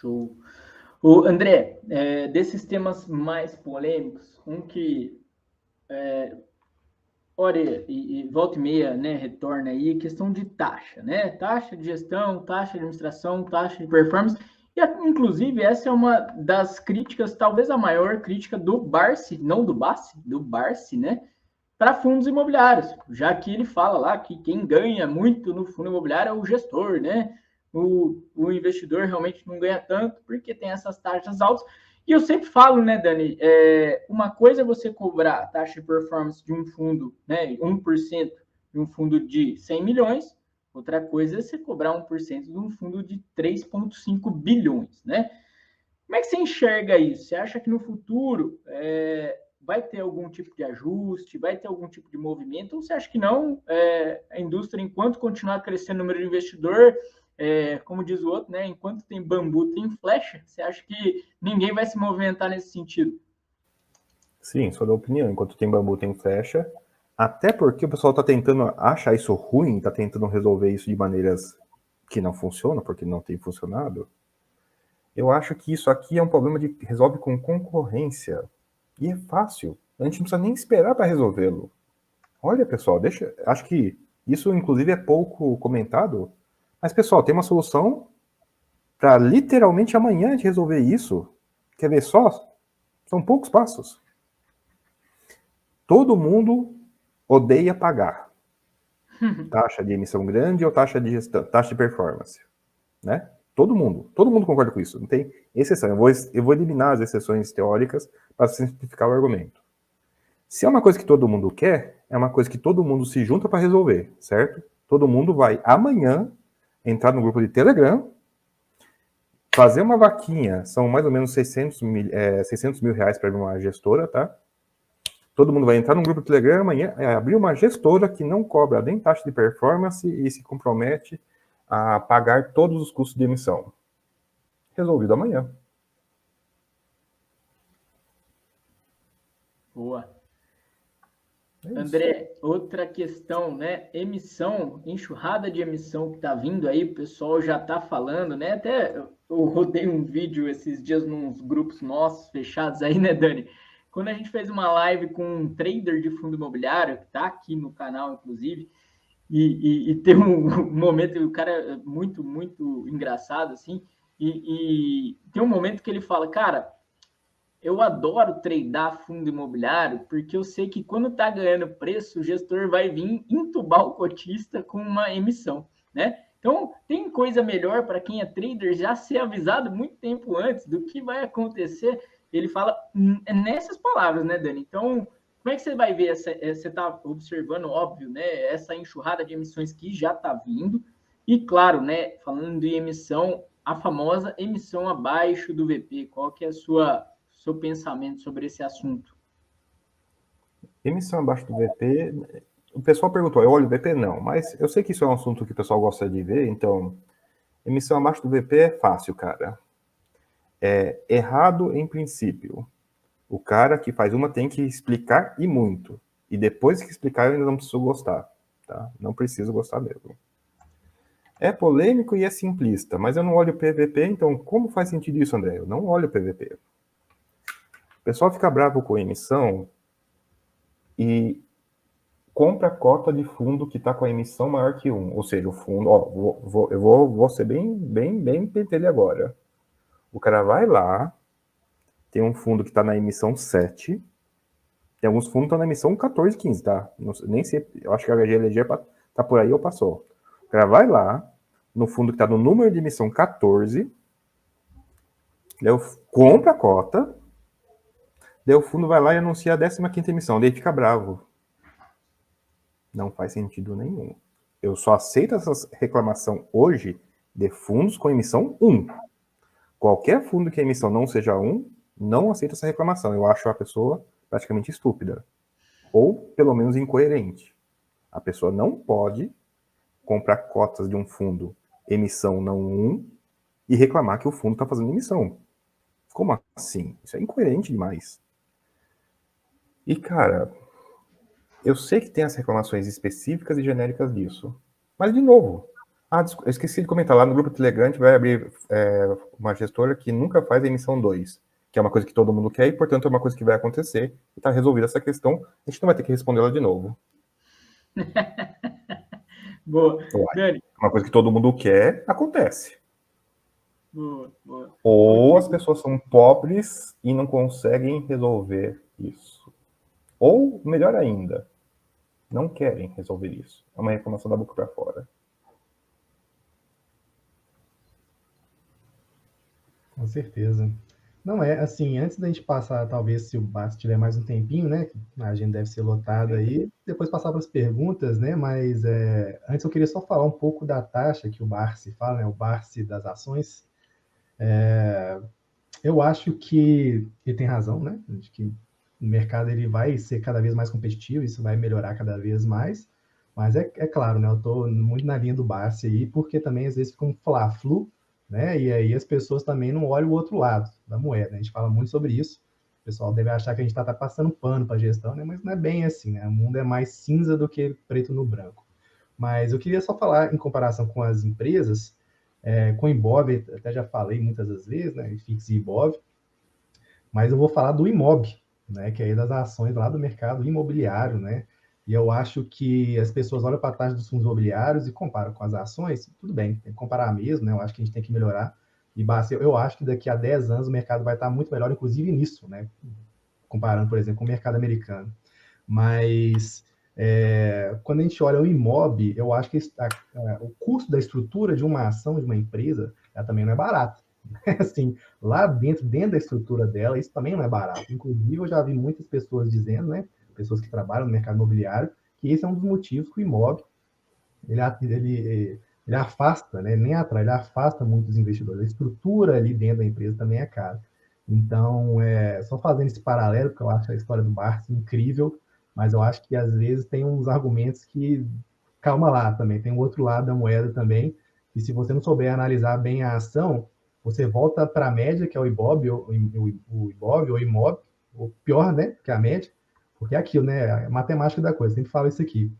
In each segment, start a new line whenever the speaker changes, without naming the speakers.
Show. O André, desses temas mais polêmicos, um que olha, e volta e meia, né, retorna aí, questão de taxa, né? Taxa de gestão, taxa de administração, taxa de performance. E, inclusive, essa é uma das críticas, talvez a maior crítica do Barsi, não do Bassi, do Barsi, né? Para fundos imobiliários, já que ele fala lá que quem ganha muito no fundo imobiliário é o gestor, né? O investidor realmente não ganha tanto porque tem essas taxas altas. E eu sempre falo, né, Dani, uma coisa é você cobrar a taxa de performance de um fundo, né, 1% de um fundo de 100 milhões, outra coisa é você cobrar 1% de um fundo de 3,5 bilhões, né? Como é que você enxerga isso? Você acha que no futuro vai ter algum tipo de ajuste, vai ter algum tipo de movimento, ou você acha que não? A indústria, enquanto continuar crescendo o número de investidor, como diz o outro, né? Enquanto tem bambu, tem flecha. Você acha que ninguém vai se movimentar nesse sentido?
Sim, sou da opinião. Enquanto tem bambu, tem flecha. Até porque o pessoal está tentando achar isso ruim, está tentando resolver isso de maneiras que não funcionam, porque não tem funcionado. Eu acho que isso aqui é um problema de resolve com concorrência. E é fácil. A gente não precisa nem esperar para resolvê-lo. Olha, pessoal, acho que isso, inclusive, é pouco comentado. Mas, pessoal, tem uma solução para literalmente amanhã a gente resolver isso. Quer ver só? São poucos passos. Todo mundo odeia pagar. Taxa de emissão grande ou taxa de gestão, taxa de performance, né? Todo mundo concorda com isso, não tem exceção. Eu vou eliminar as exceções teóricas para simplificar o argumento. Se é uma coisa que todo mundo quer, é uma coisa que todo mundo se junta para resolver, certo? Todo mundo vai amanhã entrar no grupo de Telegram, fazer uma vaquinha, são mais ou menos 600 mil reais para uma gestora, tá? Todo mundo vai entrar no grupo do Telegram amanhã, abrir uma gestora que não cobra nem taxa de performance e se compromete a pagar todos os custos de emissão. Resolvido amanhã.
Boa. André, outra questão, né? Emissão, enxurrada de emissão que tá vindo aí, o pessoal já tá falando, né? Até eu rodei um vídeo esses dias nos grupos nossos fechados aí, né, Dani? Quando a gente fez uma live com um trader de fundo imobiliário, que tá aqui no canal, inclusive, e tem um momento, o cara é muito, muito engraçado, assim, e tem um momento que ele fala, cara, eu adoro tradar fundo imobiliário porque eu sei que quando está ganhando preço, o gestor vai vir entubar o cotista com uma emissão, né? Então, tem coisa melhor para quem é trader já ser avisado muito tempo antes do que vai acontecer. Ele fala nessas palavras, né, Dani? Então, como é que você vai ver você está observando, óbvio, né, essa enxurrada de emissões que já está vindo e, claro, né, falando de emissão, a famosa emissão abaixo do VP. Qual que é a seu pensamento sobre esse assunto?
Emissão abaixo do VP. O pessoal perguntou, eu olho o VP? Não, mas eu sei que isso é um assunto que o pessoal gosta de ver, então emissão abaixo do VP é fácil, cara. É errado em princípio. O cara que faz uma tem que explicar e muito. E depois que explicar, eu ainda não preciso gostar. Tá? Não preciso gostar mesmo. É polêmico e é simplista, mas eu não olho o PVP, então como faz sentido isso, André? Eu não olho o PVP. O pessoal fica bravo com a emissão e compra a cota de fundo que está com a emissão maior que 1. Ou seja, o fundo, ó, eu vou ser bem pentelho agora. O cara vai lá, tem um fundo que está na emissão 7, tem alguns fundos que estão na emissão 14, 15, tá? Não, nem sei, eu acho que a HGLG tá por aí ou passou. O cara vai lá, no fundo que está no número de emissão 14, daí compra a cota, daí o fundo vai lá e anuncia a 15ª emissão, daí fica bravo. Não faz sentido nenhum. Eu só aceito essa reclamação hoje de fundos com emissão 1. Qualquer fundo que a emissão não seja 1, não aceito essa reclamação. Eu acho a pessoa praticamente estúpida. Ou, pelo menos, incoerente. A pessoa não pode comprar cotas de um fundo emissão não 1 e reclamar que o fundo está fazendo emissão. Como assim? Isso é incoerente demais. E, cara, eu sei que tem as reclamações específicas e genéricas disso. Mas, de novo, Eu esqueci de comentar, lá no grupo do Telegram a gente vai abrir uma gestora que nunca faz a emissão 2, que é uma coisa que todo mundo quer e, portanto, é uma coisa que vai acontecer e está resolvida essa questão, a gente não vai ter que respondê-la de novo.
Boa. Dani.
Uma coisa que todo mundo quer, acontece.
Boa, boa.
Ou as pessoas são pobres e não conseguem resolver isso. Ou, melhor ainda, não querem resolver isso. É uma reclamação da boca para fora.
Com certeza. Não é, assim, antes da gente passar, talvez, se o Bart tiver mais um tempinho, né, a agenda deve ser lotada aí, depois passar para as perguntas, né, mas antes eu queria só falar um pouco da taxa que o Barsi fala, né, o Barsi das ações. Eu acho que ele tem razão, né, de que o mercado ele vai ser cada vez mais competitivo, isso vai melhorar cada vez mais, mas é claro, né, eu estou muito na linha do Barsi aí, porque também às vezes fica um fla-flu, né? E aí as pessoas também não olham o outro lado da moeda. A gente fala muito sobre isso. O pessoal deve achar que a gente está passando pano para a gestão, né? Mas não é bem assim, né? O mundo é mais cinza do que preto no branco. Mas eu queria só falar em comparação com as empresas, com o Ibov, até já falei muitas das vezes, né? FIX e Ibov, mas eu vou falar do Imob, né? Que é das ações lá do mercado imobiliário, né? E eu acho que as pessoas olham para a taxa dos fundos imobiliários e comparam com as ações, tudo bem, tem que comparar mesmo, né? Eu acho que a gente tem que melhorar. E eu acho que daqui a 10 anos o mercado vai estar muito melhor, inclusive nisso, né? Comparando, por exemplo, com o mercado americano. Mas quando a gente olha o Imob, eu acho que o custo da estrutura de uma ação, de uma empresa, ela também não é barata. Assim, lá dentro da estrutura dela, isso também não é barato. Inclusive, eu já vi muitas pessoas dizendo, né? Pessoas que trabalham no mercado imobiliário, que esse é um dos motivos que o imóvel ele afasta, né? Nem atrai, ele afasta muitos investidores. A estrutura ali dentro da empresa também é cara. Então, só fazendo esse paralelo, porque eu acho a história do Barça incrível, mas eu acho que às vezes tem uns argumentos que, calma lá também, tem o outro lado da moeda também, e se você não souber analisar bem a ação, você volta para a média, que é o IBOB, o IBOB, ou IMOB, ou pior, né, que a média, porque é aquilo, né, a matemática da coisa, sempre falo isso aqui.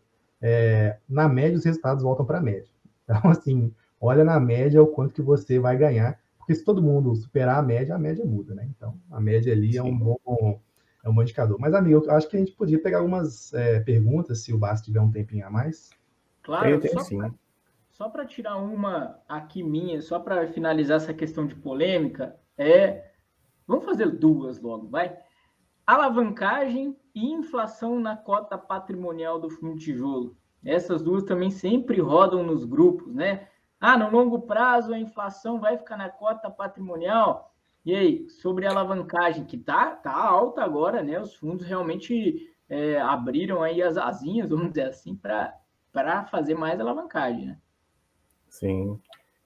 Na média, os resultados voltam para a média. Então, assim, olha na média o quanto que você vai ganhar, porque se todo mundo superar a média muda, né? Então, a média ali é um bom indicador. Mas, amigo, eu acho que a gente podia pegar algumas perguntas, se o Basta tiver um tempinho a mais.
Claro,
Tem sim.
Só para tirar uma aqui minha, só para finalizar essa questão de polêmica, vamos fazer duas logo, vai? Alavancagem e inflação na cota patrimonial do fundo de tijolo. Essas duas também sempre rodam nos grupos, né? No longo prazo a inflação vai ficar na cota patrimonial. E aí, sobre a alavancagem, que tá alta agora, né? Os fundos realmente abriram aí as asinhas, vamos dizer assim, para fazer mais alavancagem, né?
Sim.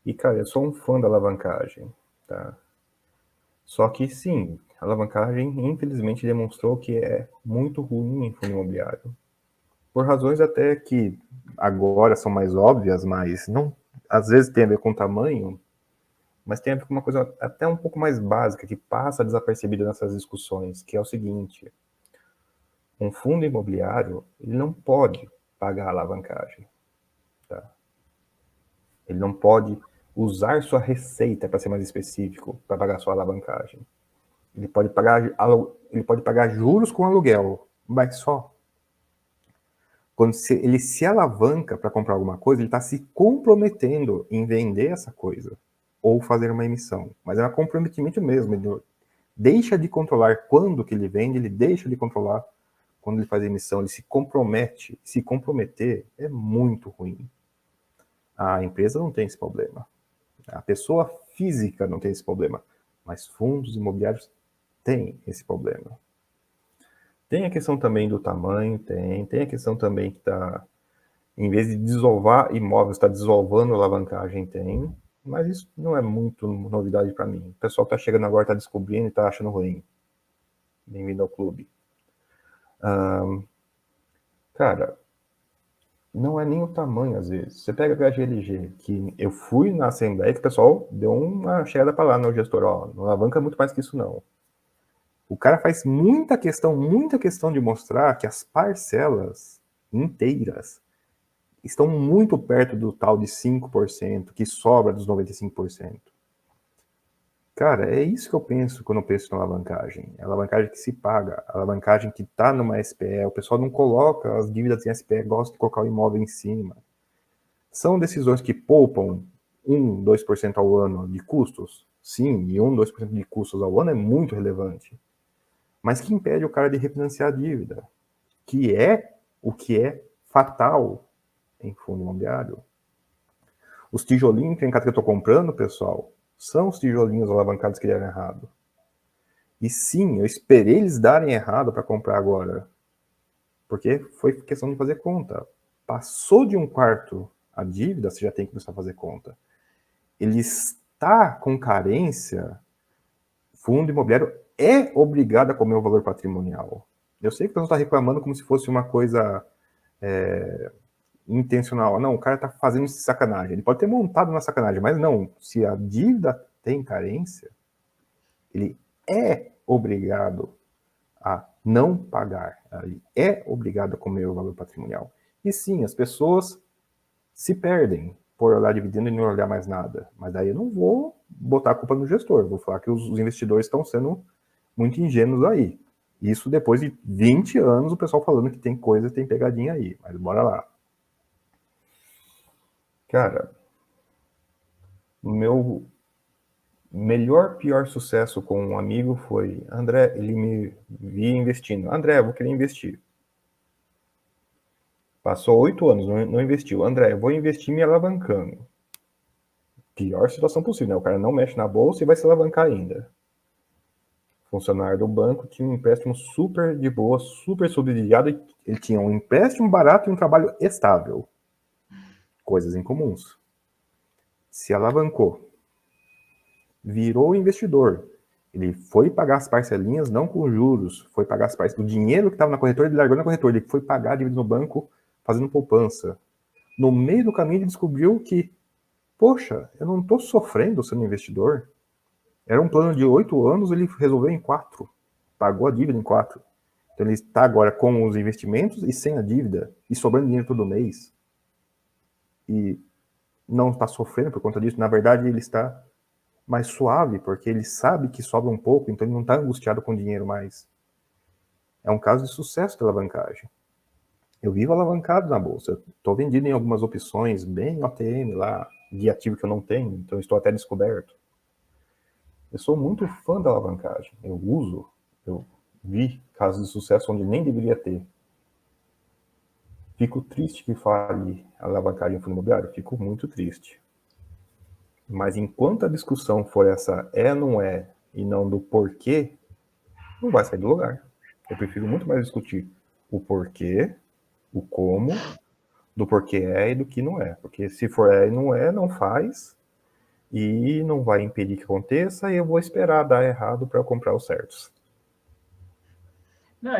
E, cara, eu sou um fã da alavancagem, tá? Só que, sim, a alavancagem, infelizmente, demonstrou que é muito ruim em fundo imobiliário. Por razões até que agora são mais óbvias, mas não, às vezes tem a ver com o tamanho, mas tem a ver com uma coisa até um pouco mais básica, que passa desapercebida nessas discussões, que é o seguinte: um fundo imobiliário, ele não pode pagar alavancagem, tá? Ele não pode usar sua receita, para ser mais específico, para pagar sua alavancagem. Ele pode pagar juros com aluguel, mas só. Quando ele se alavanca para comprar alguma coisa, ele está se comprometendo em vender essa coisa ou fazer uma emissão. Mas é um comprometimento mesmo. Ele deixa de controlar quando que ele vende, ele deixa de controlar quando ele faz a emissão, ele se compromete. Se comprometer é muito ruim. A empresa não tem esse problema. A pessoa física não tem esse problema. Mas fundos imobiliários têm esse problema. Tem a questão também do tamanho, tem a questão também que está, em vez de desovar imóveis, está desovando a alavancagem, tem, mas isso não é muito novidade para mim. O pessoal está chegando agora, está descobrindo e está achando ruim. Bem-vindo ao clube. Cara, não é nem o tamanho, às vezes. Você pega a HGLG, que eu fui na Assembleia, que o pessoal deu uma chegada para lá, no gestor, não alavanca muito mais que isso, não. O cara faz muita questão de mostrar que as parcelas inteiras estão muito perto do tal de 5% que sobra dos 95%. Cara, é isso que eu penso quando eu penso na alavancagem. É a alavancagem que se paga, a alavancagem que está numa SPE. O pessoal não coloca as dívidas em SPE, gosta de colocar o imóvel em cima. São decisões que poupam 1, 2% ao ano de custos? Sim, e 1, 2% de custos ao ano é muito relevante. Mas que impede o cara de refinanciar a dívida, que é o que é fatal em fundo imobiliário. Os tijolinhos que eu estou comprando, pessoal, são os tijolinhos alavancados que deram errado. E sim, eu esperei eles darem errado para comprar agora. Porque foi questão de fazer conta. Passou de 1/4 a dívida, você já tem que começar a fazer conta. Ele está com carência, fundo imobiliário é obrigado a comer o valor patrimonial. Eu sei que o pessoal está reclamando como se fosse uma coisa intencional. Não, o cara está fazendo sacanagem. Ele pode ter montado uma sacanagem, mas não. Se a dívida tem carência, ele é obrigado a não pagar. Ele é obrigado a comer o valor patrimonial. E sim, as pessoas se perdem por olhar dividendo e não olhar mais nada. Mas daí eu não vou botar a culpa no gestor. Vou falar que os investidores estão sendo muito ingênuos aí. Isso depois de 20 anos o pessoal falando que tem coisa, tem pegadinha aí. Mas bora lá. Cara, o meu pior sucesso com um amigo foi, André, ele me via investindo. André, eu vou querer investir. Passou 8 anos, não investiu. André, eu vou investir me alavancando. Pior situação possível, né? O cara não mexe na bolsa e vai se alavancar ainda. Funcionário do banco tinha um empréstimo super de boa, super subsidiado. Ele tinha um empréstimo barato e um trabalho estável. Coisas incomuns. Se alavancou. Virou investidor. Ele foi pagar as parcelinhas, não com juros, foi pagar as parcelas. O dinheiro que estava na corretora, ele largou na corretora. Ele foi pagar a dívida no banco fazendo poupança. No meio do caminho, ele descobriu que, poxa, eu não estou sofrendo sendo investidor. Era um plano de 8 anos, ele resolveu em 4. Pagou a dívida em 4. Então ele está agora com os investimentos e sem a dívida, e sobrando dinheiro todo mês. E não está sofrendo por conta disso. Na verdade, ele está mais suave, porque ele sabe que sobra um pouco, então ele não está angustiado com dinheiro mais. É um caso de sucesso da alavancagem. Eu vivo alavancado na bolsa. Estou vendido em algumas opções, bem OTM lá, de ativo que eu não tenho, então estou até descoberto. Eu sou muito fã da alavancagem. Eu vi casos de sucesso onde nem deveria ter. Fico triste que fale alavancagem em fundo imobiliário, fico muito triste. Mas enquanto a discussão for essa não é, e não do porquê, não vai sair do lugar. Eu prefiro muito mais discutir o porquê, o como, do porquê é e do que não é. Porque se for e não é, não faz, e não vai impedir que aconteça, e eu vou esperar dar errado para comprar os certos.
Não,